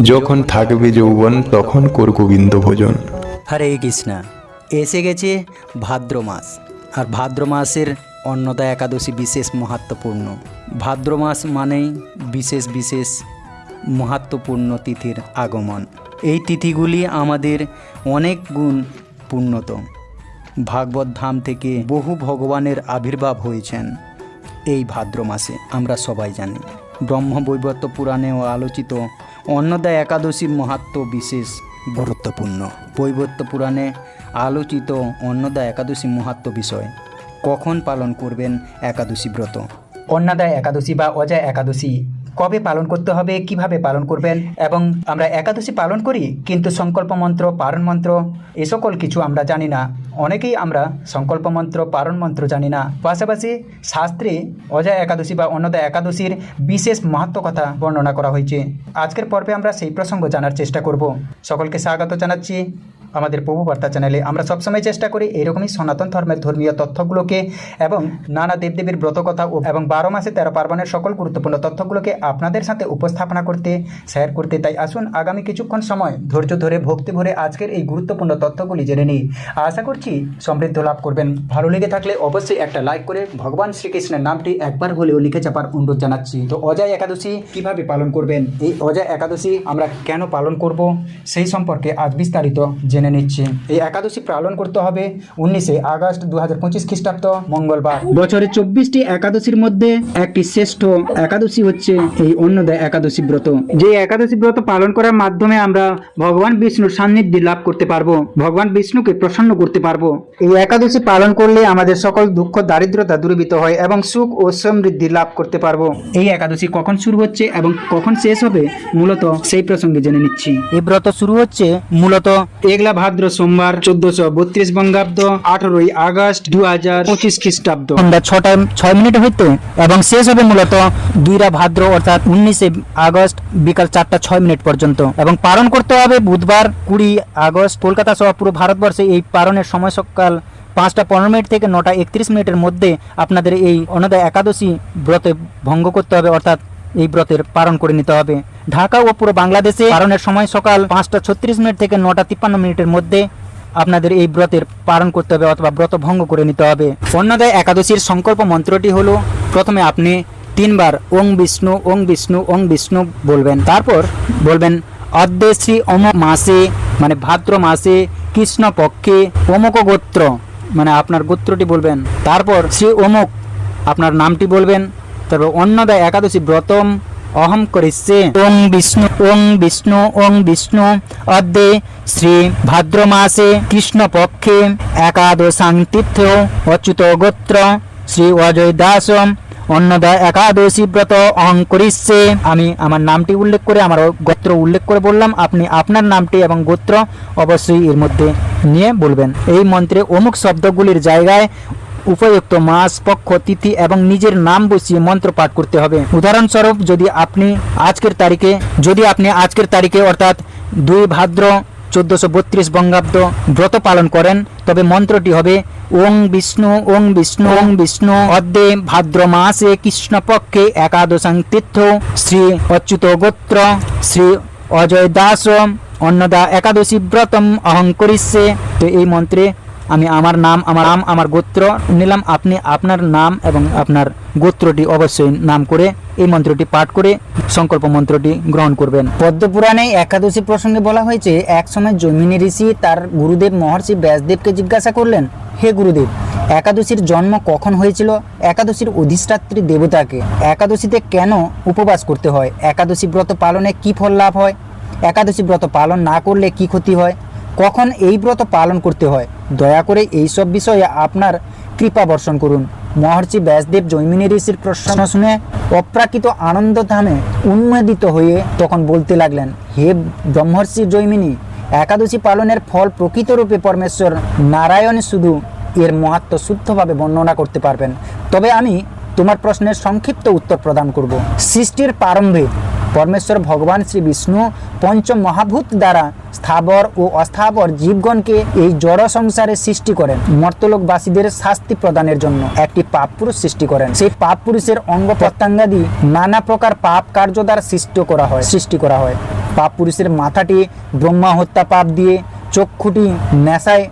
যখন থাকবে যৌবন তখন কর গোবিন্দ ভোজন। হরে কৃষ্ণা। এসে গেছে ভাদ্র মাস, আর ভাদ্র মাসের অন্নদা একাদশী বিশেষ মাহাত্ম্যপূর্ণ। ভাদ্র মাস মানেই বিশেষ বিশেষ মাহাত্ম্যপূর্ণ তিথির আগমন। এই তিথিগুলি আমাদের অনেক গুণ পূর্ণত। ভাগবত ধাম থেকে বহু ভগবানের আবির্ভাব হয়েছেন এই ভাদ্র মাসে, আমরা সবাই জানি। ব্রহ্মবৈবর্ত পুরাণেও আলোচিত অন্নদা একাদশীর মাহাত্ম্য বিশেষ গুরুত্বপূর্ণ। বৈবর্ত পুরাণে আলোচিত অন্নদা একাদশী মাহাত্ম্য বিষয়। কখন পালন করবেন একাদশী ব্রত? অন্নদা একাদশী বা অজা একাদশী কবে পালন করতে হবে, কিভাবে পালন করবেন, এবং আমরা একাদশী পালন করি কিন্তু সংকল্প মন্ত্র, পারণ মন্ত্র এ সকল কিছু আমরা জানি না। অনেকেই আমরা সংকল্প মন্ত্র, পারণ মন্ত্র জানি না। পাশাপাশি শাস্ত্রে অজা একাদশী বা অন্নদা একাদশীর বিশেষ মাহাত্ম্য কথা বর্ণনা করা হয়েছে। আজকের পর্বে আমরা সেই প্রসঙ্গ জানার চেষ্টা করব। সকলকে স্বাগত জানাচ্ছি আমাদের প্রভু বার্তা চ্যানেলে। আমরা সবসময় চেষ্টা করি এইরকমই সনাতন ধর্মের ধর্মীয় তথ্যগুলোকে এবং নানা দেবদেবীর ব্রতকথা এবং 12 মাসে 13 পার্বণের সকল গুরুত্বপূর্ণ তথ্যগুলোকে আপনাদের সাথে উপস্থাপনা করতে, শেয়ার করতে। তাই আসুন আগামী কিছুক্ষণ সময় ধৈর্য ধরে ভক্তি ভরে আজকের এই গুরুত্বপূর্ণ তথ্যগুলি জেনে নিই। আশা করছি সমৃদ্ধ লাভ করবেন। ভালো লেগে থাকলে অবশ্যই একটা লাইক করে ভগবান শ্রীকৃষ্ণের নামটি একবার হলেও লিখে চাপার অনুরোধ জানাচ্ছি। তো অজা একাদশী কিভাবে পালন করবেন, এই অজা একাদশী আমরা কেন পালন করব, সেই সম্পর্কে আজ বিস্তারিত জেনে নিচ্ছি। এই একাদশী পালন করতে হবে 19 আগস্ট 2025 খ্রিস্টাব্দ মঙ্গলবার। বছরে 24টি একাদশীর মধ্যে একটি শ্রেষ্ঠ একাদশী হচ্ছে এই অন্নদা একাদশী ব্রত। যে একাদশী ব্রত পালন করার মাধ্যমে আমরা ভগবান বিষ্ণুর সান্নিধ্য লাভ করতে পারবো, ভগবান বিষ্ণুকে প্রসন্ন করতে পারবো। এই একাদশী পালন করলে আমাদের সকল দুঃখ দারিদ্রতা দূরীভূত হয় এবং সুখ ও সমৃদ্ধি লাভ করতে পারবো। এই একাদশী কখন শুরু হচ্ছে এবং কখন শেষ হবে, মূলত সেই প্রসঙ্গে জেনে নিচ্ছি। এই ব্রত শুরু হচ্ছে মূলত একলা ভাদ্র সোমবার 1432 বঙ্গাব্দ 18 আগস্ট 2025 খ্রিস্টাব্দ সন্ধ্যা 6:06 হইতে এবং শেষ হবে মূলত 2 ভাদ্র অর্থাৎ 19 আগস্ট বিকাল 4:06 পর্যন্ত। এবং পালন করতে হবে বুধবার 20 আগস্ট। কলকাতা সহ পুরো ভারতবর্ষে এই পালনের সময় সকাল 5:15 থেকে 9:31 মধ্যে আপনাদের এই অন্নদা একাদশী ব্রতে ভঙ্গ করতে হবে, অর্থাৎ এই ব্রতের পালন করে নিতে হবে। ঢাকা ও পুরো বাংলাদেশে পালনের সময় সকাল 5:36 থেকে 9:53 মধ্যে আপনাদের এই ব্রতের পালন করতে হবে অথবা ব্রত ভঙ্গ করে নিতে হবে। অন্নদা একাদশীর সংকল্প মন্ত্রটি হলো, প্রথমে আপনি 3 বার ওং বিষ্ণু ওং বিষ্ণু ওং বিষ্ণু বলবেন। তারপর বলবেন অদ্যে শ্রী অমুক মাসে, মানে ভাদ্র মাসে কৃষ্ণ পক্ষে অমুক গোত্র, মানে আপনার গোত্রটি বলবেন। তারপর শ্রী অমুক আপনার নামটি বলবেন। তারপর অন্নদা একাদশী ব্রতম অহম করিষ্যে ওং বিষ্ণু ওং বিষ্ণু ওং বিষ্ণু অদ্যে শ্রী ভাদ্র মাসে কৃষ্ণ পক্ষে একাদশাং তীর্থ অচ্যুত গোত্র শ্রী অজয় দাস অন্নদা একাদশী ব্রত অহং করিষ্যে। আমি আমার নামটি উল্লেখ করে, আমার গোত্র উল্লেখ করে বললাম। আপনি আপনার নামটি এবং গোত্র অবশ্যই এর মধ্যে নিয়ে বলবেন। এই মন্ত্রে অমুক শব্দগুলির জায়গায় উপযুক্ত মাস, পক্ষ, তিথি এবং নিজের নাম বসিয়ে মন্ত্র পাঠ করতে হবে। উদাহরণস্বরূপ যদি আপনি আজকের তারিখে অর্থাৎ 2 ভাদ্র 1432 বঙ্গাব্দ ব্রত পালন করেন, তবে মন্ত্রটি হবে ওং বিষ্ণু ওং বিষ্ণু ওং বিষ্ণু অদ্যে ভাদ্র মাসে কৃষ্ণপক্ষে একাদশাং তীর্থ শ্রী অচ্যুত গোত্র শ্রী অজয় দাস অন্নদা একাদশী ব্রতম অহং করিষ্যে। তো এই মন্ত্রে আমি আমার নাম আমার গোত্র নিলাম। আপনি আপনার নাম এবং আপনার গোত্রটি অবশ্যই নাম করে এই মন্ত্রটি পাঠ করে সংকল্প মন্ত্রটি গ্রহণ করবেন। পদ্মপুরাণে একাদশী প্রসঙ্গে বলা হয়েছে, এক সময় জৈমিনী ঋষি তার গুরুদেব মহর্ষি ব্যাসদেবকে জিজ্ঞাসা করলেন, হে গুরুদেব, একাদশীর জন্ম কখন হয়েছিল? একাদশীর অধিষ্ঠাত্রী দেবতাকে? একাদশীতে কেন উপবাস করতে হয়? একাদশী ব্রত পালনে কি ফল লাভ হয়? একাদশী ব্রত পালন না করলে কি ক্ষতি হয়? কখন এই ব্রত পালন করতে হয়? দয়া করে এই সব বিষয়ে আপনার কৃপা বর্ষণ করুন। মহর্ষি ব্যাসদেব জৈমিনী ঋষির প্রশ্ন শুনে অপ্রাকৃত আনন্দ ধামে উন্মাদিত হয়ে তখন বলতে লাগলেন, হে ব্রহ্মর্ষি জৈমিনী, একাদশী পালনের ফল প্রকৃতরূপে পরমেশ্বর নারায়ণ শুধু এর মাহাত্ম্য শুদ্ধভাবে বর্ণনা করতে পারবেন। তবে আমি তোমার প্রশ্নের সংক্ষিপ্ত উত্তর প্রদান করব। সৃষ্টির প্রারম্ভে পরমেশ্বর ভগবান শ্রী বিষ্ণু পঞ্চ মহাভূত দ্বারা স্থাবর ও অস্থাবর জীবগণকে এই জড় সংসারে সৃষ্টি করেন। মর্তলোকবাসীদের শাস্তি প্রদানের জন্য একটি পাপ পুরুষ সৃষ্টি করেন। সেই পাপ পুরুষের অঙ্গ প্রত্যঙ্গাদি নানা প্রকার পাপ কার্য দ্বারা সৃষ্টি করা হয়। পাপ পুরুষের মাথাটি ব্রহ্মা হত্যা পাপ দিয়ে, চক্ষুটি নেশায়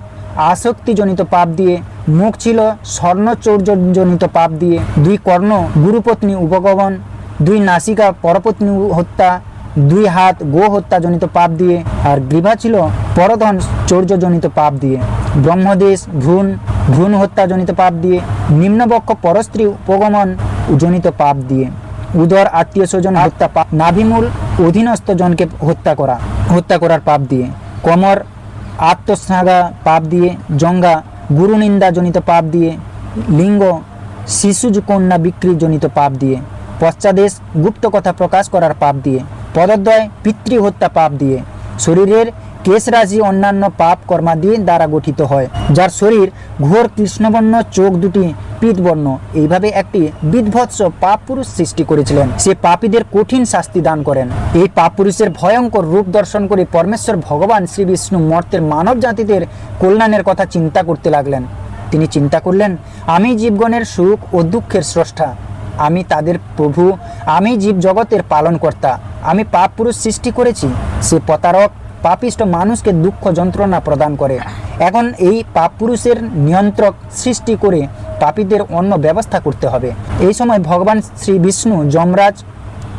আসক্তিজনিত পাপ দিয়ে, মুখ ছিল স্বর্ণচৌর্যজনিত পাপ দিয়ে, 2 কর্ণ গুরুপত্নী উপগমন, 2 নাসিকা পরপত্নী হত্যা, 2 হাত গো হত্যাজনিত পাপ দিয়ে, আর গ্রীবা ছিল পরধন চৌর্যজনিত পাপ দিয়ে, ব্রহ্মদেশ ভ্রূণ হত্যাজনিত পাপ দিয়ে, নিম্নবক্ষ পরস্ত্রী উপগমন জনিত পাপ দিয়ে, উদর আত্মীয় স্বজন হত্যা পাপ, নাভিমূল অধীনস্থ জনকে হত্যা করার পাপ দিয়ে, কমর আত্মস্নাগা পাপ দিয়ে, জঙ্গা গুরুনিন্দা জনিত পাপ দিয়ে, লিঙ্গ শিশু কন্যা বিক্রি জনিত পাপ দিয়ে, পশ্চাদেশ গুপ্ত কথা প্রকাশ করার পাপ দিয়ে, পদদ্বয় পিতৃহত্যা পাপ দিয়ে, শরীরের কেশরাশি অন্যান্য পাপ কর্মাদি দ্বারা গঠিত হয়, যার শরীর ঘোর কৃষ্ণবর্ণ, চোখ দুটি পীতবর্ণ। এইভাবে একটি বিধ্বৎস পাপ পুরুষ সৃষ্টি করেছিলেন। সে পাপীদের কঠিন শাস্তি দান করেন। এই পাপ পুরুষের ভয়ঙ্কর রূপ দর্শন করে পরমেশ্বর ভগবান শ্রী বিষ্ণু মর্তের মানব জাতিদের কল্যাণের কথা চিন্তা করতে লাগলেন। তিনি চিন্তা করলেন, আমি জীবগণের সুখ ও দুঃখের স্রষ্টা, আমি তাদের প্রভু, আমি জীব জগতের পালনকর্তা। আমি পাপ পুরুষ সৃষ্টি করেছি, সে প্রতারক পাপিষ্ট মানুষকে দুঃখ যন্ত্রণা প্রদান করে। এখন এই পাপ পুরুষের নিয়ন্ত্রক সৃষ্টি করে পাপীদের অন্য ব্যবস্থা করতে হবে। এই সময় ভগবান শ্রী বিষ্ণু যমরাজ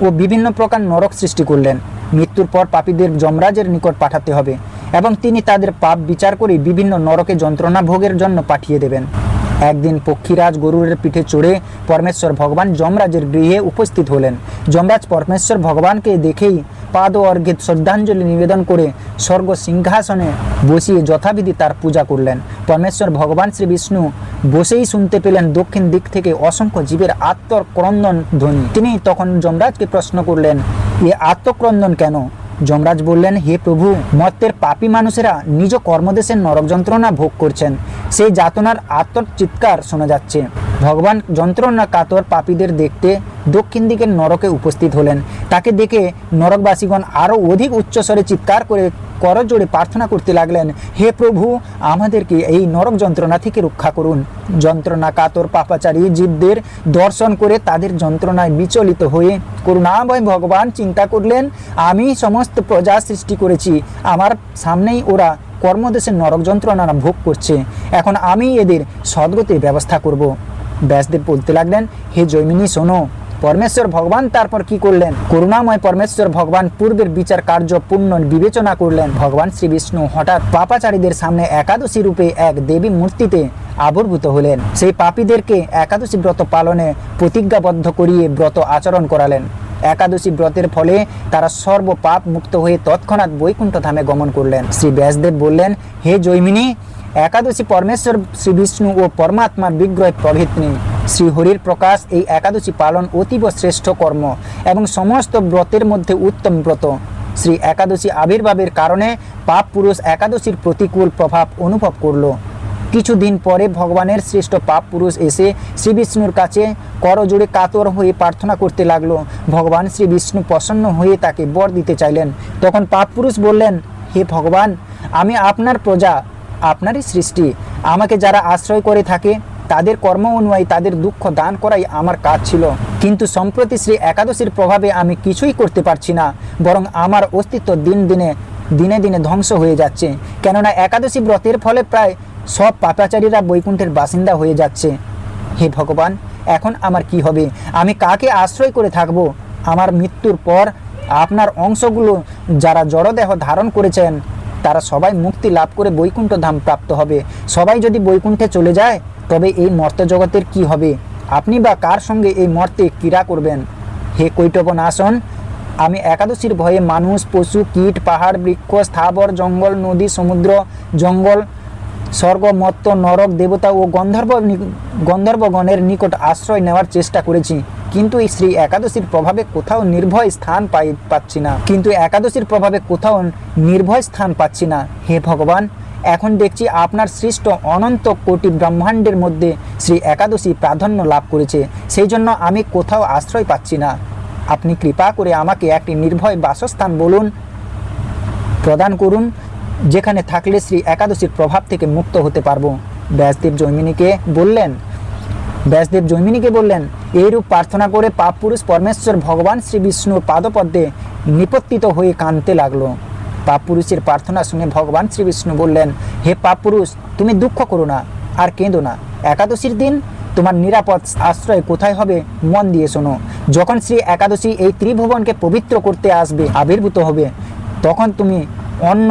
ও বিভিন্ন প্রকার নরক সৃষ্টি করলেন। মৃত্যুর পর পাপীদের যমরাজের নিকট পাঠাতে হবে এবং তিনি তাদের পাপ বিচার করে বিভিন্ন নরকে যন্ত্রণা ভোগের জন্য পাঠিয়ে দেবেন। একদিন পক্ষীরাজ গরুরের পিঠে চড়ে পরমেশ্বর ভগবান যমরাজের গৃহে উপস্থিত হলেন। যমরাজ পরমেশ্বর ভগবানকে দেখেই পাদ ও অর্ঘ্যে শ্রদ্ধাঞ্জলি নিবেদন করে স্বর্গ সিংহাসনে বসিয়ে যথাবিধি তার পূজা করলেন। পরমেশ্বর ভগবান শ্রী বিষ্ণু বসেই শুনতে পেলেন দক্ষিণ দিক থেকে অসংখ্য জীবের আত্মক্রন্দন ধ্বনি। তিনি তখন যমরাজকে প্রশ্ন করলেন, এ আত্মক্রন্দন কেন? যমরাজ বললেন, হে প্রভু, মর্তের পাপী মানুষেরা নিজ কর্মদেশের নরক যন্ত্রণা ভোগ করছেন, সেই যাতনার আত্মচিৎকার শোনা যাচ্ছে। ভগবান যন্ত্রণা কাতর পাপীদের দেখতে দক্ষিণ দিকের নরকে উপস্থিত হলেন। তাকে দেখে নরকবাসীগণ আরও অধিক উচ্চস্বরে চিৎকার করে করজোড়ে প্রার্থনা করতে লাগলেন, হে প্রভু, আমাদেরকে এই নরক যন্ত্রণা থেকে রক্ষা করুন। যন্ত্রণা কাতর পাপাচারী জীবদের দর্শন করে তাদের যন্ত্রণায় বিচলিত হয়ে করুণাময় ভগবান চিন্তা করলেন, আমি সমস্ত প্রজা সৃষ্টি করেছি, আমার সামনেই ওরা কর্মদেশের নরক যন্ত্রণা ভোগ করছে, এখন আমি এদের সদ্গতির ব্যবস্থা করব। ব্যাসদেব বলতে লাগলেন, হে জৈমিনী শোনো। পরমেশ্বর ভগবান তারপর কি করলেন? করুণাময় পরমেশ্বর ভগবান পূর্বের বিচার কার্য পূর্ণ বিবেচনা করলেন। ভগবান শ্রী বিষ্ণু হঠাৎ পাপাচারীদের সামনে একাদশী রূপে এক দেবী মূর্তিতে আবির্ভূত হলেন। সেই পাপীদেরকে একাদশী ব্রত পালনে প্রতিজ্ঞাবদ্ধ করিয়ে ব্রত আচরণ করালেন। একাদশী ব্রতের ফলে তারা সর্ব পাপ মুক্ত হয়ে তৎক্ষণাৎ বৈকুণ্ঠ ধামে গমন করলেন। শ্রী ব্যাসদেব বললেন, হে জৈমিনী, একাদশী পরমেশ্বর শ্রী বিষ্ণু ও পরমাত্মার বিগ্রহ প্রভেদ নেই। শ্রীহরির প্রকাশ এই একাদশী পালন অতীব শ্রেষ্ঠ কর্ম এবং সমস্ত ব্রতের মধ্যে উত্তম ব্রত। শ্রী একাদশী আবির্ভাবের কারণে পাপ পুরুষ একাদশীর প্রতিকূল প্রভাব অনুভব করল। কিছুদিন পরে ভগবানের শ্রেষ্ঠ পাপ পুরুষ এসে শ্রী বিষ্ণুর কাছে করজোড়ে কাতর হয়ে প্রার্থনা করতে লাগলো। ভগবান শ্রী বিষ্ণু প্রসন্ন হয়ে তাকে বর দিতে চাইলেন। তখন পাপ পুরুষ বললেন, হে ভগবান, আমি আপনার প্রজা, আপনারই সৃষ্টি। আমাকে যারা আশ্রয় করে থাকে তাদের কর্ম অনুযায়ী তাদের দুঃখ দান করাই আমার কাজ ছিল, কিন্তু সম্প্রতি শ্রী একাদশীর প্রভাবে আমি কিছুই করতে পারছি না, বরং আমার অস্তিত্ব দিনে দিনে ধ্বংস হয়ে যাচ্ছে। কেননা একাদশী ব্রতের ফলে প্রায় সব পাপাচারীরা বৈকুণ্ঠের বাসিন্দা হয়ে যাচ্ছে। হে ভগবান, এখন আমার কি হবে? আমি কাকে আশ্রয় করে থাকব? আমার মৃত্যুর পর আপনার অংশগুলো যারা জড়দেহ ধারণ করেছেন তারা সবাই মুক্তি লাভ করে বৈকুণ্ঠ ধাম প্রাপ্ত হবে। সবাই যদি বৈকুণ্ঠে চলে যায় তবে এই মর্ত জগতের কি হবে? আপনি বা কার সঙ্গে এই মর্তে ক্রীড়া করবেন? হে কৈটবনাশন, আমি একাদশীর ভয়ে মানুষ, পশু, কীট, পাহাড়, বৃক্ষ, স্থাবর, জঙ্গল, নদী, সমুদ্র, জঙ্গল, স্বর্গ, মর্ত, নরক, দেবতা ও গন্ধর্বগণের নিকট আশ্রয় নেওয়ার চেষ্টা করেছি, কিন্তু এই শ্রী একাদশীর প্রভাবে কোথাও নির্ভয় স্থান পাচ্ছি না। হে ভগবান, এখন দেখছি আপনার সৃষ্ট অনন্ত কোটি ব্রহ্মাণ্ডের মধ্যে শ্রী একাদশী প্রাধান্য লাভ করেছে, সেই জন্য আমি কোথাও আশ্রয় পাচ্ছি না। আপনি কৃপা করে আমাকে একটি নির্ভয় বাসস্থান প্রদান করুন, যেখানে থাকলে শ্রী একাদশীর প্রভাব থেকে মুক্ত হতে পারবো। ব্যাসদেব জৈমিনীকে বললেন, এইরূপ প্রার্থনা করে পাপ পুরুষ পরমেশ্বর ভগবান শ্রী বিষ্ণুর পাদপদ্মে নিপত্তিত হয়ে কাঁদতে লাগলো। পাপপুরুষের প্রার্থনা শুনে ভগবান শ্রীবিষ্ণু বললেন, হে পাপপুরুষ, তুমি দুঃখ করো না আর কেঁদো না। একাদশীর দিন তোমার নিরাপদ আশ্রয় কোথায় হবে মন দিয়ে শোনো। যখন শ্রী একাদশী এই ত্রিভুবনকে পবিত্র করতে আসবে, আবির্ভূত হবে, তখন তুমি অন্ন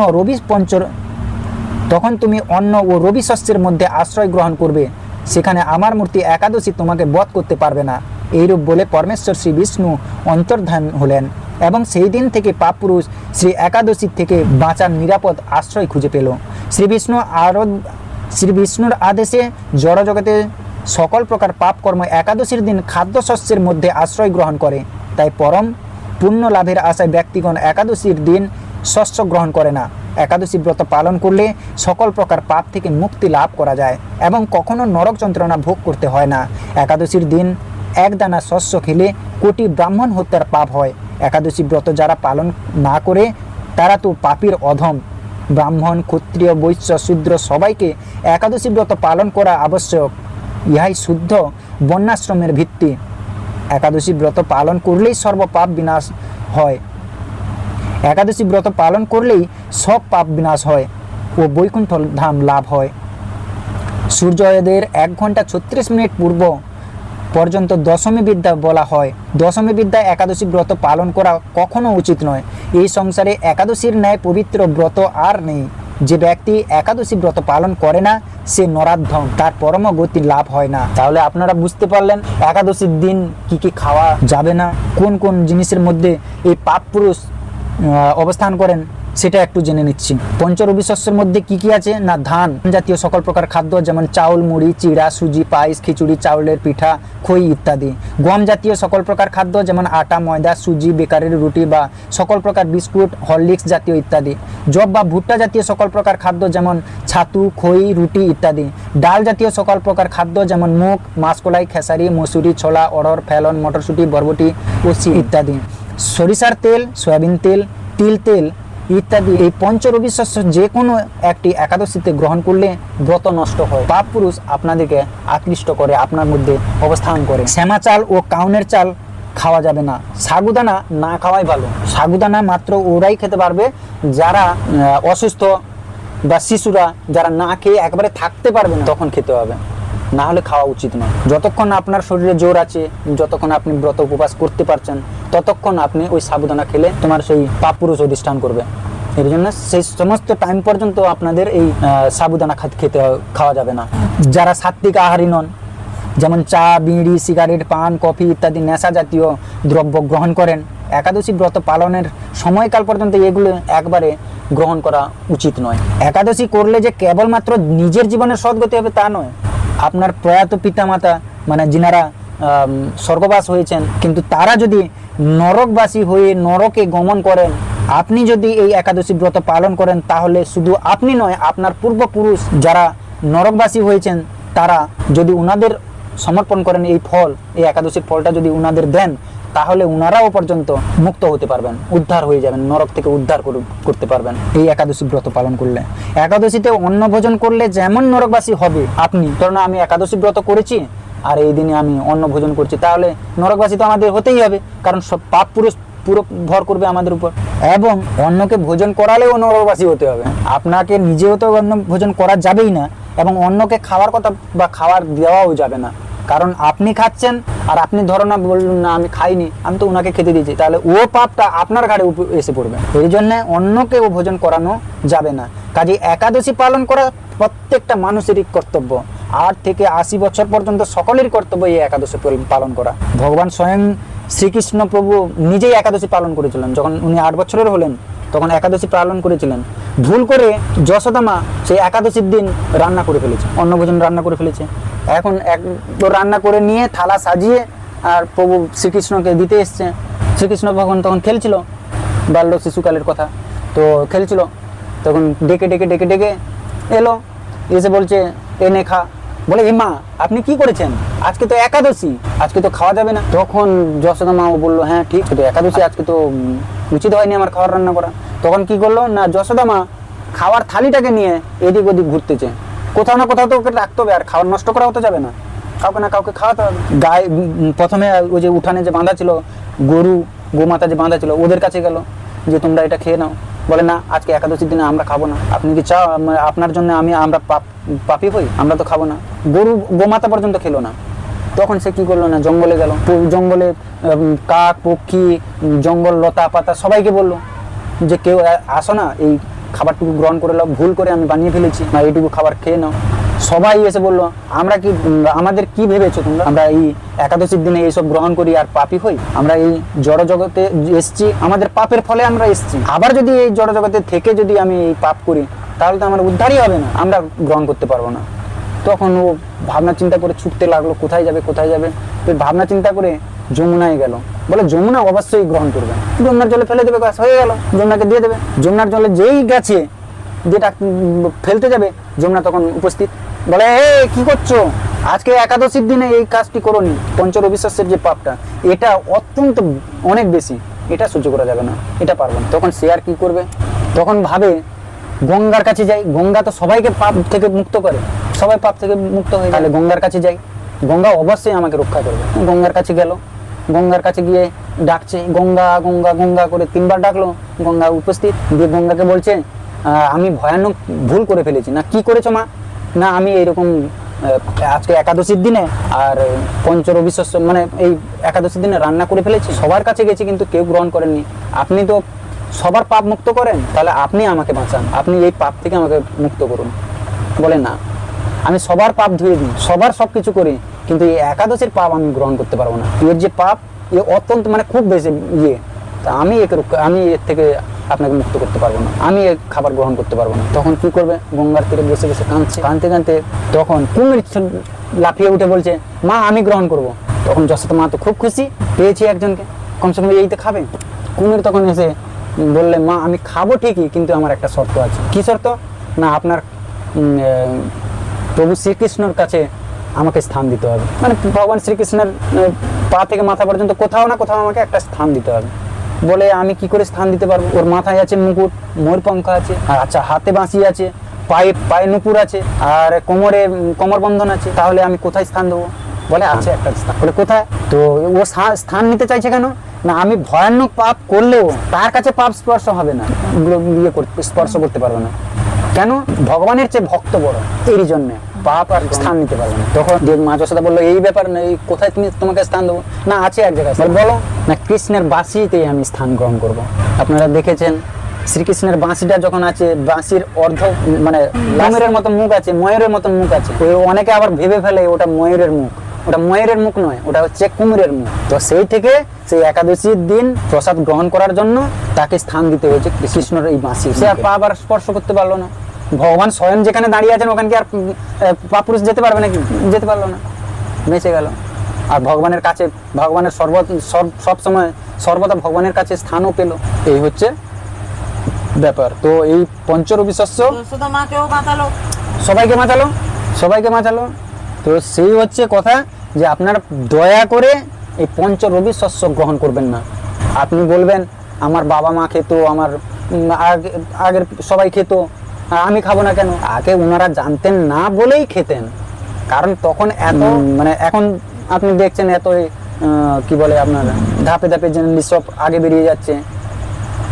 ও রবি শস্যের মধ্যে আশ্রয় গ্রহণ করবে। সেখানে আমার মূর্তি একাদশী তোমাকে বধ করতে পারবে না। এইরূপ বলে পরমেশ্বর শ্রী বিষ্ণু অন্তর্ধান হলেন এবং সেই দিন থেকে পাপপুরুষ শ্রী একাদশীর থেকে বাঁচার নিরাপদ আশ্রয় খুঁজে পেল। শ্রী বিষ্ণুর আদেশে জড়জগতে সকল প্রকার পাপকর্ম একাদশীর দিন খাদ্যশস্যের মধ্যে আশ্রয় গ্রহণ করে। তাই পরম পুণ্য লাভের আশায় ব্যক্তিগণ একাদশীর দিন শস্য গ্রহণ করে না। একাদশী ব্রত পালন করলে সকল প্রকার পাপ থেকে মুক্তি লাভ করা যায় এবং কখনো নরক যন্ত্রণা ভোগ করতে হয় না। একাদশীর দিন এক দানা শস্য খেলে কোটি ব্রাহ্মণ হত্যার পাপ হয়। একাদশী ব্রত যারা পালন না করে তারা তো পাপীর অধম। ব্রাহ্মণ, ক্ষত্রিয়, বৈশ্য, শূদ্র সবাইকে একাদশী ব্রত পালন করা আবশ্যক। ইহাই শুদ্ধ বর্ণাশ্রমের ভিত্তি। একাদশী ব্রত পালন করলেই সর্বপাপ বিনাশ হয়। একাদশী ব্রত পালন করলেই সব পাপ বিনাশ হয় ও বৈকুণ্ঠ ধাম লাভ হয়। সূর্যোদয়ের 1 ঘন্টা 36 মিনিট পূর্ব পর্যন্ত দশমী বিদ্যা বলা হয়। দশমী বিদ্যা একাদশী ব্রত পালন করা কখনো উচিত নয়। এই সংসারে একাদশীর ন্যায় পবিত্র ব্রত আর নেই। যে ব্যক্তি একাদশী ব্রত পালন করে না সে নরাধম, তার পরম গতি লাভ হয় না। তাহলে আপনারা বুঝতে পারলেন একাদশীর দিন কি কি খাওয়া যাবে না, কোন কোন জিনিসের মধ্যে এই পাপ পুরুষ অবস্থান করেন সেটা একটু জেনে নিচ্ছি। পঞ্চরবি শস্যের মধ্যে কি কি আছে না, ধান জাতীয় সকল প্রকার খাদ্য যেমন চাউল, মুড়ি, চিড়া, সুজি, পায়েস, খিচুড়ি, চাউলের পিঠা, খই ইত্যাদি। গম জাতীয় সকল প্রকার খাদ্য যেমন আটা, ময়দা, সুজি, বেকারির রুটি বা সকল প্রকার বিস্কুট, হরলিক্স জাতীয় ইত্যাদি। জব বা ভুট্টা জাতীয় সকল প্রকার খাদ্য যেমন ছাতু, খই, রুটি ইত্যাদি। ডাল জাতীয় সকল প্রকার খাদ্য যেমন মুগ, মাসকলাই, খেসারি, মসুরি, ছোলা, অড়হর, ফেলন, মটরশুঁটি, বরবটি ও ইত্যাদি। সরিষার তেল, সয়াবিন তেল, তিল তেল ইত্যাদি। এই পঞ্চরবি শস্য যে কোনো একটি একাদশীতে গ্রহণ করলে ব্রত নষ্ট হয়। পাপ পুরুষ আপনাদেরকে আকৃষ্ট করে, আপনার মধ্যে অবস্থান করে। শ্যামা চাল ও কাউনের চাল খাওয়া যাবে না। সাগুদানা না খাওয়াই ভালো। সাগুদানা মাত্র ওরাই খেতে পারবে যারা অসুস্থ বা শিশুরা, যারা না খেয়ে একেবারে থাকতে পারবে না, তখন খেতে হবে, না হলে খাওয়া উচিত নয়। যতক্ষণ আপনার শরীরে জোর আছে, যতক্ষণ আপনি ব্রত উপবাস করতে পারছেন, ততক্ষণ আপনি ওই সাবুদানা খেলে তোমার সেই পাপ পুরুষ অধিষ্ঠান করবে। এর জন্য সেই সমস্ত টাইম পর্যন্ত আপনাদের এই সাবুদানা খাওয়া যাবে না। যারা সাত্বিক আহারী নন, যেমন চা, বিড়ি, সিগারেট, পান, কফি ইত্যাদি নেশা জাতীয় দ্রব্য গ্রহণ করেন, একাদশী ব্রত পালনের সময়কাল পর্যন্ত এগুলো একবারে গ্রহণ করা উচিত নয়। একাদশী করলে যে কেবলমাত্র নিজের জীবনের সদ্গতি হবে তা নয়, আপনার প্রয়াত পিতামাতা মানে যিনারা স্বর্গবাস হয়েছেন, কিন্তু তারা যদি নরকবাসী হয়ে নরকে গমন করেন, আপনি যদি এই একাদশী ব্রত পালন করেন, তাহলে শুধু আপনি নয়, আপনার পূর্বপুরুষ যারা নরকবাসী হয়েছেন তারা যদি উনাদের সমর্পণ করেন এই ফল, এই একাদশীর ফলটা যদি উনাদের দেন, তাহলে উনারাও পর্যন্ত মুক্ত হতে পারবেন, উদ্ধার হয়ে যাবেন, নরক থেকে উদ্ধার করতে পারবেন এই একাদশী ব্রত পালন করলে। একাদশীতে অন্ন ভোজন করলে যেমন নরকবাসী হবে আপনি, ধরুন আমি একাদশী ব্রত করেছি আর এই দিনে আমি অন্ন ভোজন করছি, তাহলে নরকবাসী তো আমাদের হতেই হবে, কারণ সব পাপ পুরুষ পুরো ভর করবে আমাদের উপর। এবং অন্নকে ভোজন করালেও নরকবাসী হতে হবে। আপনাকে নিজেও তো অন্ন ভোজন করা যাবেই না, এবং অন্যকে খাওয়ার কথা বা খাওয়ার দেওয়াও যাবে না, কারণ আপনি খাচ্ছেন আর আপনি ধরো না বললেন না আমি খাইনি, আমি তো ওনাকে খেতে দিয়েছি, তাহলে ও পাপটা আপনার ঘাড়ে এসে পড়বে। এই জন্য অন্যকে ও ভোজন করানো যাবে না। কাজে একাদশী পালন করা প্রত্যেকটা মানুষেরই কর্তব্য। 8 থেকে 80 বছর পর্যন্ত সকলেরই কর্তব্য এই একাদশী পালন করা। ভগবান স্বয়ং শ্রীকৃষ্ণ প্রভু নিজেই একাদশী পালন করেছিলেন। যখন উনি 8 বছরের হলেন তখন একাদশী পালন করেছিলেন। ভুল করে যশোদা মা সেই একাদশীর দিন রান্না করে ফেলেছে, অন্নভোজন রান্না করে ফেলেছে। এখন রান্না করে নিয়ে থালা সাজিয়ে আর প্রভু শ্রীকৃষ্ণকে দিতে এসছে। শ্রীকৃষ্ণ ভগবান তখন খেলছিল, বাল্য শিশুকালের কথা, তো খেলছিল, তখন ডেকে ডেকে ডেকে ডেকে এলো, এসে বলছে এনে খা। বলে এ মা আপনি কি করেছেন, আজকে তো একাদশী, আজকে তো খাওয়া যাবে না। তখন যশোদা মা বললো হ্যাঁ ঠিক তো একাদশী, আজকে তো উচিত হয়নি আমার খাবার রান্না করা। তখন কি করলো না, যশোদা মা খাওয়ার থালিটাকে নিয়ে এদিক ওদিক ঘুরতেছে, কোথাও না কোথাও তো ওকে রাখতে হবে, আর খাবার নষ্ট করা হতে যাবে না, কাউকে না কাউকে খাওয়াতে হবে। গায়ে প্রথমে ওই যে উঠানে যে বাঁধা ছিল গরু গোমাতা যে বাঁধা ছিল ওদের কাছে গেল যে তোমরা এটা খেয়ে নাও, বলে না আজকে একাদশীর দিনে আমরা খাবো না। আপনি কি চাও আপনার জন্য আমরা পাপী হই? আমরা তো খাবো না। গোমাতা পর্যন্ত খেলো না। তখন সে কি করলো না, জঙ্গলে গেল। জঙ্গলে কাক পক্ষী, জঙ্গল লতা পাতা সবাইকে বললো যে কেউ আসো না, এই খাবারটুকু গ্রহণ করে নাও, ভুল করে আমি বানিয়ে ফেলেছি, না এইটুকু খাবার খেয়ে নাও। সবাই এসে বললো আমাদের কি ভেবেছো তোমরা, আমরা এই একাদশীর দিনে এইসব গ্রহণ করি আর পাপী হই? আমরা এই জড় জগতে এসছি, আমাদের পাপের ফলে আমরা এসছি। আবার যদি এই জড় জগতে থেকে যদি আমি এই পাপ করি তাহলে তো আমার উদ্ধারই হবে না, আমরা গ্রহণ করতে পারবো না। তখন ও ভাবনা চিন্তা করে ছুটতে লাগলো, কোথায় যাবে কোথায় যাবে। তো ভাবনা চিন্তা করে যমুনায় গেল। বলে যমুনা অবশ্যই গ্রহণ করবে, যমুনার জলে ফেলে দেবে, হয়ে গেল, যমুনাকে দিয়ে দেবে। যমুনার জলে যেই গেছে, যেটা ফেলতে যাবে, যমুনা তখন উপস্থিত। বলে কি করছো, আজকে একাদশীর দিনে এই কাজটি করোনি। পঞ্চরবিশ্বাসের যে পাপটা, এটা অত্যন্ত অনেক বেশি, এটা সহ্য করা যাবে না, এটা পারবো না। তখন সে আর কি করবে, তখন ভাবে গঙ্গার কাছে যাই, গঙ্গা তো সবাইকে পাপ থেকে মুক্ত করে, সবাই পাপ থেকে মুক্ত হয়ে গেলে গঙ্গার কাছে যাই, গঙ্গা অবশ্যই আমাকে রক্ষা করবে। গঙ্গার কাছে গেল, গঙ্গার কাছে গিয়ে ডাকছে, গঙ্গা গঙ্গা গঙ্গা করে 3বার ডাকলো। গঙ্গা উপস্থিত, দিয়ে গঙ্গাকে বলছে আমি ভয়ানক ভুল করে ফেলেছি। না কি করেছো মা? না আমি এইরকম আজকে একাদশীর দিনে আর পঞ্চরবিশ্বাস মানে এই একাদশীর দিনে রান্না করে ফেলেছি, সবার কাছে গেছি কিন্তু কেউ গ্রহণ করেননি। আপনি তো সবার পাপ মুক্ত করেন, তাহলে আপনি আমাকে বাঁচান, আপনি এই পাপ থেকে আমাকে মুক্ত করুন। বলে না, আমি সবার পাপ ধুয়ে দিই, সবার সব কিছু করি, কিন্তু এই একাদশীর পাপ আমি গ্রহণ করতে পারবো না। এর যে পাপ, এ অত্যন্ত মানে খুব বেশি তা আমি এর থেকে আপনাকে মুক্ত করতে পারবো না, আমি এই খাবার গ্রহণ করতে পারবো না। তখন কি করবে, গঙ্গার তীরে বসে বসে কাঁদছে, কাঁদতে কাঁদতে তখন কুমির লাফিয়ে উঠে বলছে মা আমি গ্রহণ করব। তখন যশোদা মা তো খুব খুশি, পেয়েছি একজনকে, কমসে কম এই তো খাবে। কুমির তখন এসে বললে মা আমি খাবো ঠিকই, কিন্তু আমার একটা শর্ত আছে। কি শর্ত? না আপনার প্রভু শ্রীকৃষ্ণর কাছে আমাকে স্থান দিতে হবে, মানে ভগবান শ্রীকৃষ্ণের পা থেকে মাথা পর্যন্ত কোথাও না কোথাও আমাকে একটা স্থান দিতে হবে। বলে আমি কি করে স্থান দিতে পারবো? ওর মাথায় আছে মুকুট, ময়ূরপঙ্খ আছে, আর আচ্ছা হাতে বাঁশি আছে, পায়ে নুপুর আছে, আর কোমরে কোমর বন্ধন আছে, তাহলে আমি কোথায় স্থান দেবো? বলে আছে একটা স্থান। বলে কোথায়? তো ও স্থান নিতে চাইছে কেন? না আমি ভয়ানক পাপ করলেও তার কাছে পাপ স্পর্শ হবে না, স্পর্শ করতে পারবে না। কেন? ভগবানের চেয়ে ভক্ত বড়, এরই জন্য পাপ আর স্থান নিতে পারবে না। তখন মা যশোদা বললো এই ব্যাপার না, এই কোথায় তোমাকে স্থান দেবো? না আছে এক জায়গায়। বলো না, কৃষ্ণের বাঁশিতেই আমি স্থান গ্রহণ করব। আপনারা দেখেছেন শ্রীকৃষ্ণের বাঁশিটা যখন আছে, বাঁশির অর্ধ মানে ময়ূরের মতো মুখ আছে, ময়ূরের মতো মুখ আছে। অনেকে আবার ভেবে ফেলে ওটা ময়ূরের মুখ, ওটা ময়ূরের মুখ নয়, ওটা হচ্ছে কুমিরের মুখ। তো সেই থেকে সেই একাদশীর দিন প্রসাদ গ্রহণ করার জন্য তাকে স্থান দিতে হয়েছে কৃষ্ণের এই বাঁশি। সে আর পা আবার স্পর্শ করতে পারলো না। ভগবান স্বয়ং যেখানে দাঁড়িয়ে আছেন ওখানে কি আর পাপুরুষ যেতে পারবে নাকি? যেতে পারলো না, বেঁচে গেল। আর ভগবানের কাছে, ভগবানের সব সময় সর্বদা ভগবানের কাছে স্থানও পেল। এই হচ্ছে ব্যাপার। তো এই পঞ্চরবিশ্বাস্য সবাইকে বাঁচালো। তো সেই হচ্ছে কথা যে আপনারা দয়া করে এই পঞ্চরবিশ্বাস্য গ্রহণ করবেন না। আপনি বলবেন আমার বাবা মা খেত, আমার আগের সবাই খেত, আমি খাবো না কেন? আগে ওনারা জানতেন না বলেই খেতেন, কারণ তখন এত মানে এখন আপনি দেখছেন এত কি বলে আপনার ধাপে ধাপে জিনিস সব আগে বেরিয়ে যাচ্ছে,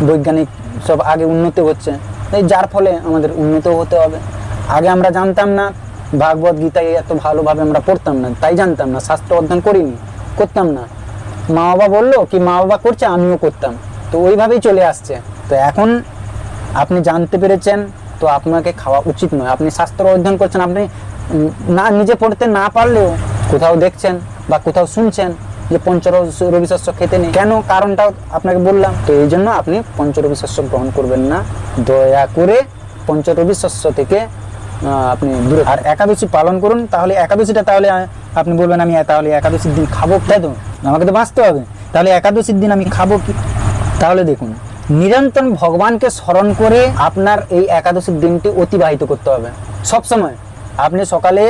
বৈজ্ঞানিক সব আগে উন্নতি হচ্ছে, এই যার ফলে আমাদের উন্নত হতে হবে। আগে আমরা জানতাম না, ভাগবত গীতায় এত ভালোভাবে আমরা পড়তাম না, তাই জানতাম না, শাস্ত্র অধ্যয়ন করতাম না। মা বাবা বললো কি মা বাবা করছে আমিও করতাম, তো ওইভাবেই চলে আসছে। তো এখন আপনি জানতে পেরেছেন, তো আপনাকে খাওয়া উচিত নয়। আপনি শাস্ত্র অধ্যয়ন করছেন, আপনি না নিজে পড়তে না পারলেও কোথাও দেখছেন বা কোথাও শুনছেন যে পঞ্চরবিশ্বাস্য খেতে নেই, কেন? কারণটা আপনাকে বললাম। তো এই জন্য আপনি পঞ্চরবিশ্বাস্য গ্রহণ করবেন না, দয়া করে পঞ্চরবিশ্বাস্য থেকে আপনি দূরে। আর একাদশী পালন করুন, তাহলে একাদশীটা তাহলে আপনি বলবেন আমি তাহলে একাদশীর দিন খাবো, তাই তো? আমাকে তো বাঁচতে হবে, তাহলে একাদশীর দিন আমি খাবো কি? তাহলে দেখুন, নিরন্তর ভগবানকে স্মরণ করে আপনার এই একাদশীর দিনটি অতিবাহিত করতে হবে। সবসময় আপনি সকালে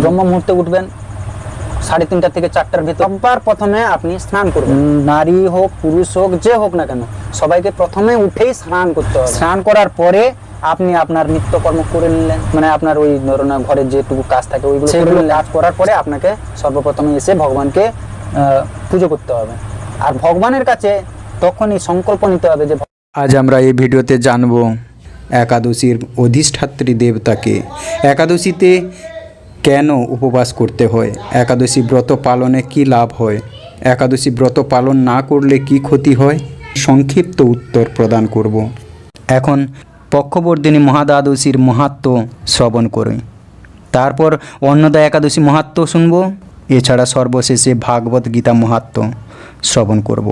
ব্রহ্ম মুহূর্তে উঠবেন 3:30 থেকে 4টার ভিতর, সবার প্রথমে আপনি স্নান করবেন। নারী হোক পুরুষ হোক যে হোক না কেন, সবাইকে প্রথমে উঠেই স্নান করতে হবে। স্নান করার পরে আপনি আপনার নিত্যকর্ম করে নিলেন, মানে আপনার ওই ধরুন ঘরের যেটুকু কাজ থাকে ওইগুলো কাজ করার পরে আপনাকে সর্বপ্রথমে এসে ভগবানকে পুজো করতে হবে। আর ভগবানের কাছে তখনই সংকল্প নিতে হবে যে আজ আমরা এই ভিডিওতে জানব একাদশীর অধিষ্ঠাত্রী দেবতাকে, একাদশীতে কেন উপবাস করতে হয়, একাদশী ব্রত পালনে কি লাভ হয়, একাদশী ব্রত পালন না করলে কি ক্ষতি হয়, সংক্ষিপ্ত উত্তর প্রদান করব। এখন পক্ষবর্ধিনী মহাদ্বাদশীর মাহাত্ম্য শ্রবণ করি, তারপর অন্নদা একাদশী মাহাত্ম্য শুনব, এছাড়া সর্বশেষে ভাগবত গীতা মাহাত্ম্য শ্রবণ করব।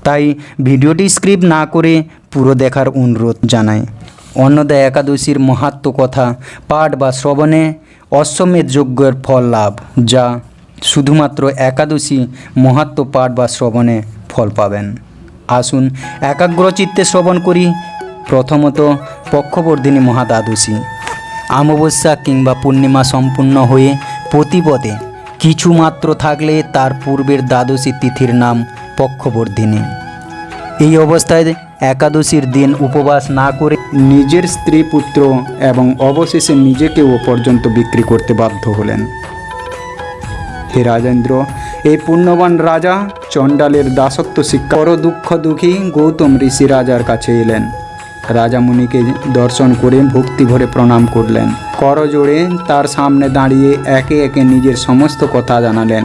তাই ভিডিওটি স্ক্রিপ্ট না করে পুরো দেখার অনুরোধ জানাই। অন্নদা একাদশীর মাহাত্ম্য কথা পাঠ বা শ্রবণে অশ্বমেধ যজ্ঞের ফল লাভ, যা শুধুমাত্র একাদশী মাহাত্ম্য পাঠ বা শ্রবণে ফল পাবেন। আসুন একাগ্রচিত্তে শ্রবণ করি। প্রথমত পক্ষবর্ধিনী মহাদ্বাদশী। অমাবস্যা কিংবা পূর্ণিমা সম্পূর্ণ হয়ে প্রতিপদে কিছু মাত্র থাকলে তার পূর্বের দ্বাদশী তিথির নাম পক্ষবর্ধিনী। এই অবস্থায় একাদশীর দিন উপবাস না করে নিজের স্ত্রী, পুত্র এবং অবশেষে নিজেকেও পর্যন্ত বিক্রি করতে বাধ্য হলেন। হে রাজেন্দ্র, এই পুণ্যবান রাজা চণ্ডালের দাসত্ব শিক্ষা বড় দুঃখী গৌতম ঋষি রাজার কাছে এলেন। রাজা মুনিকে দর্শন করে ভক্তি ভরে প্রণাম করলেন। করজোড়ে তার সামনে দাঁড়িয়ে একে একে নিজের সমস্ত কথা জানালেন।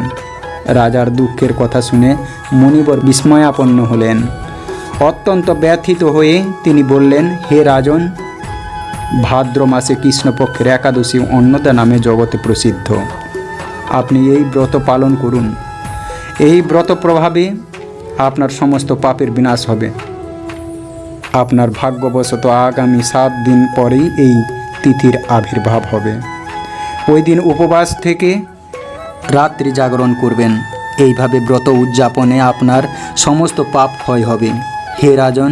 রাজার দুঃখের কথা শুনে মুনিবর বিস্ময়াপন্ন হলেন। অত্যন্ত ব্যথিত হয়ে তিনি বললেন, হে রাজন, ভাদ্র মাসে কৃষ্ণপক্ষের একাদশী অন্নদা নামে জগতে প্রসিদ্ধ। আপনি এই ব্রত পালন করুন। এই ব্রত প্রভাবে আপনার সমস্ত পাপের বিনাশ হবে। আপনার ভাগ্যবশত আগামী 7 দিন পরেই এই তিথির আবির্ভাব হবে। ওই দিন উপবাস থেকে রাত্রি জাগরণ করবেন। এইভাবে ব্রত উদযাপনে আপনার সমস্ত পাপ ক্ষয় হবে। হে রাজন,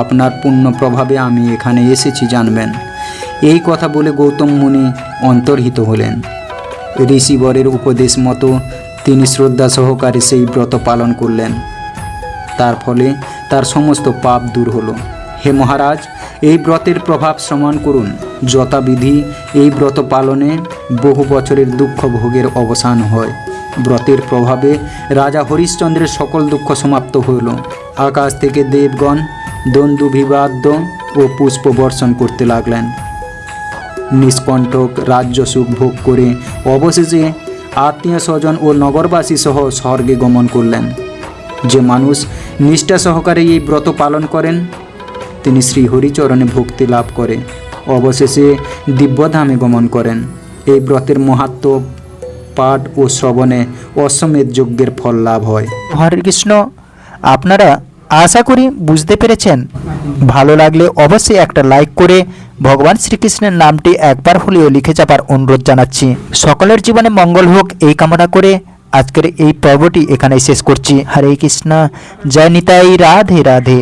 আপনার পুণ্য প্রভাবে আমি এখানে এসেছি জানবেন। এই কথা বলে গৌতম মুনি অন্তর্হিত হলেন। ঋষিবরের উপদেশ মতো তিনি শ্রদ্ধা সহকারে সেই ব্রত পালন করলেন। তার ফলে তার সমস্ত পাপ দূর হলো। হে মহারাজ, এই ব্রতের প্রভাব শ্রবণ করুন। যথাবিধি এই ব্রত পালনে বহু বছরের দুঃখ ভোগের অবসান হয়। ব্রতের প্রভাবে রাজা হরিশ্চন্দ্রের সকল দুঃখ সমাপ্ত হইল। আকাশ থেকে দেবগণ দন্দুভিবাদ্য ও পুষ্প বর্ষণ করতে লাগলেন। নিষ্কণ্টক রাজ্য সুখ ভোগ করে অবশেষে আত্মীয় স্বজন ও নগরবাসী সহ স্বর্গে গমন করলেন। যে মানুষ নিষ্ঠা সহকারে এই ব্রত পালন করেন তিনি শ্রী হরিচরণে ভক্তি লাভ করে অবশেষে দিব্যধামে গমন করেন। এই ব্রতের মাহাত্ম্য পাঠ ও শ্রবণে অশ্বমেধ যজ্ঞের ফল লাভ হয়। হরে কৃষ্ণ। আপনারা আশা করি বুঝতে পেরেছেন। ভালো লাগলে অবশ্যই একটা লাইক করে ভগবান শ্রীকৃষ্ণের নামটি একবার হলেও লিখে যাবার অনুরোধ জানাচ্ছি। সকলের জীবনে মঙ্গল হোক এই কামনা করে আজকের এই পর্বটি এখানেই শেষ করছি। হরে কৃষ্ণ। জয় নিতাই। রাধে রাধে।